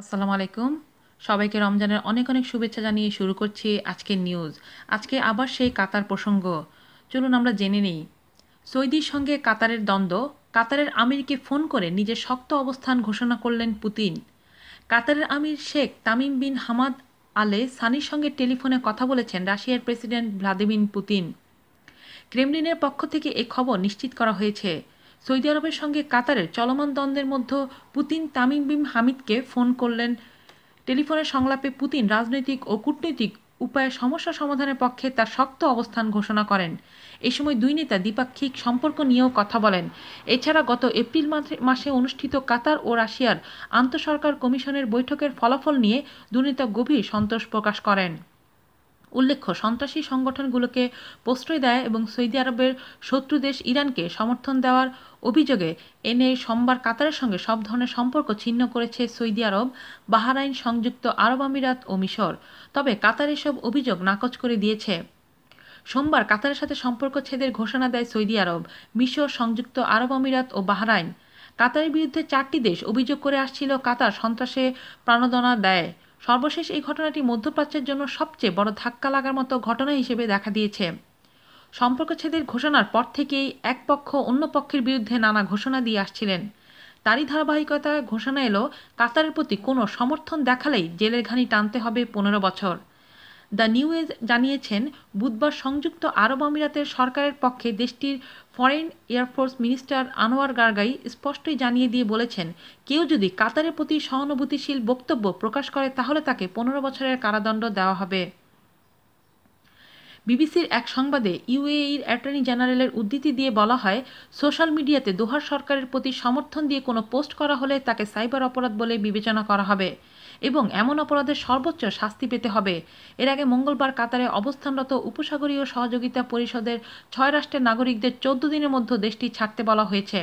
আসসালামু আলাইকুম। সবাইকে রমজানের অনেক অনেক শুভেচ্ছা জানিয়ে শুরু করছি আজকের নিউজ। আজকে আবার সেই কাতার প্রসঙ্গ। চলুন আমরা জেনে নিই। সৌদির সঙ্গে কাতারের দ্বন্দ্ব। কাতারের আমিরকে ফোন করে নিজের শক্ত অবস্থান ঘোষণা করলেন পুতিন। কাতারের আমির শেখ তামিম বিন হামাদ আলে সানির সঙ্গে টেলিফোনে কথা বলেছেন রাশিয়ার প্রেসিডেন্ট ভ্লাদিমির পুতিন। ক্রেমলিনের পক্ষ থেকে এ খবর নিশ্চিত করা হয়েছে। সৌদি আরবের সঙ্গে কাতারের চলমান দ্বন্দ্বের মধ্যে পুতিন তামিম বিন হামিদকে ফোন করলেন। টেলিফোনের সংলাপে পুতিন রাজনৈতিক ও কূটনৈতিক উপায়ে সমস্যা সমাধানের পক্ষে তার শক্ত অবস্থান ঘোষণা করেন। এই সময় দুই নেতা দ্বিপাক্ষিক সম্পর্ক নিয়েও কথা বলেন। এছাড়া গত এপ্রিল মাসে অনুষ্ঠিত কাতার ও রাশিয়ার আন্তঃসরকার কমিশনের বৈঠকের ফলাফল নিয়ে দুই নেতা গভীর সন্তোষ প্রকাশ করেন। উল্লেখ্য, সন্ত্রাসী সংগঠনগুলোকে প্রশ্রয় দেয় এবং সৌদি আরবের শত্রু দেশ ইরানকে সমর্থন দেওয়ার অভিযোগে এনে সোমবার কাতারের সঙ্গে সব ধরনের সম্পর্ক ছিন্ন করেছে সৌদি আরব, বাহরাইন, সংযুক্ত আরব আমিরাত ও মিশর। তবে কাতার এসব অভিযোগ নাকচ করে দিয়েছে। সোমবার কাতারের সাথে সম্পর্ক ছেদের ঘোষণা দেয় সৌদি আরব, মিশর, সংযুক্ত আরব আমিরাত ও বাহরাইন। কাতারের বিরুদ্ধে 4টি দেশ অভিযোগ করে আসছিল কাতার সন্ত্রাসে প্রণোদনা দেয়। সর্বশেষ এই ঘটনাটি মধ্যপ্রাচ্যের জন্য সবচেয়ে বড় ধাক্কা লাগার মতো ঘটনা হিসেবে দেখা দিয়েছে। সম্পর্ক ছেদের ঘোষণার পর থেকেই এক পক্ষ অন্য পক্ষের বিরুদ্ধে নানা ঘোষণা দিয়ে আসছিলেন। তারই ধারাবাহিকতায় ঘোষণা এলো, কাতারের প্রতি কোনো সমর্থন দেখালেই জেলের ঘানি টানতে হবে 15 বছর। দ্য নিউজ জানিয়েছেন, বুধবার সংযুক্ত আরব আমিরাতের সরকারের পক্ষে দেশটির ফরেন এয়ারফোর্স মিনিস্টার আনোয়ার গার্গাই স্পষ্টই জানিয়ে দিয়ে বলেছেন, কেউ যদি কাতারের প্রতি সহানুভূতিশীল বক্তব্য প্রকাশ করে তাহলে তাকে 15 বছরের কারাদণ্ড দেওয়া হবে। বিবিসির এক সংবাদে ইউএইর অ্যাটর্নি জেনারেলের উদ্ধৃতি দিয়ে বলা হয়, সোশ্যাল মিডিয়াতে দোহার সরকারের প্রতি সমর্থন দিয়ে কোনো পোস্ট করা হলে তাকে সাইবার অপরাধ বলে বিবেচনা করা হবে এবং এমন অপরাধের সর্বোচ্চ শাস্তি পেতে হবে। এর আগে মঙ্গলবার কাতারে অবস্থানরত উপসাগরীয় সহযোগিতা পরিষদের 6 রাষ্ট্রের নাগরিকদের 14 দিনের মধ্যে দেশটি ছাড়তে বলা হয়েছে।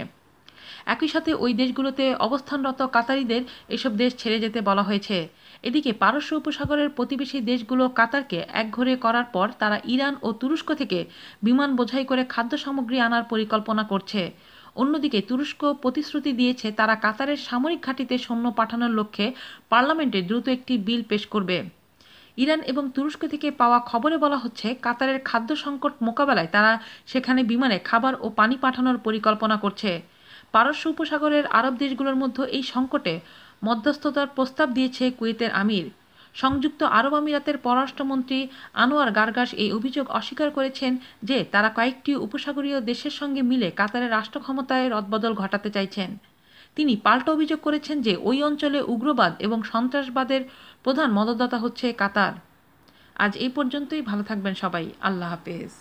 একই সাথে ওই দেশগুলোতে অবস্থানরত কাতারিদের এসব দেশ ছেড়ে যেতে বলা হয়েছে। এদিকে পারস্য উপসাগরের প্রতিবেশী দেশগুলো কাতারকে একঘরে করার পর তারা ইরান ও তুরস্ক থেকে বিমান বোঝাই করে খাদ্য সামগ্রী আনার পরিকল্পনা করছে। অন্যদিকে তুরস্ক প্রতিশ্রুতি দিয়েছে তারা কাতারের সামরিক ঘাঁটিতে সৈন্য পাঠানোর লক্ষ্যে পার্লামেন্টে দ্রুত একটি বিল পেশ করবে। ইরান এবং তুরস্ক থেকে পাওয়া খবরে বলা হচ্ছে, কাতারের খাদ্য সংকট মোকাবেলায় তারা সেখানে বিমানে খাবার ও পানি পাঠানোর পরিকল্পনা করছে। পারস্য উপসাগরের আরব দেশগুলোর মধ্যে এই সংকটে মধ্যস্থতার প্রস্তাব দিয়েছে কুয়েতের আমির। সংযুক্ত আরব আমিরাতের পররাষ্ট্রমন্ত্রী আনোয়ার গার্গাস এই অভিযোগ অস্বীকার করেছেন যে তারা কয়েকটি উপসাগরীয় দেশের সঙ্গে মিলে কাতারের রাষ্ট্র ক্ষমতায় রদবদল ঘটাতে চাইছেন। তিনি পাল্টা অভিযোগ করেছেন যে ওই অঞ্চলে উগ্রবাদ এবং সন্ত্রাসবাদের প্রধান মদতদাতা হচ্ছে কাতার। আজ এই পর্যন্তই। ভালো থাকবেন সবাই। আল্লাহ হাফেজ।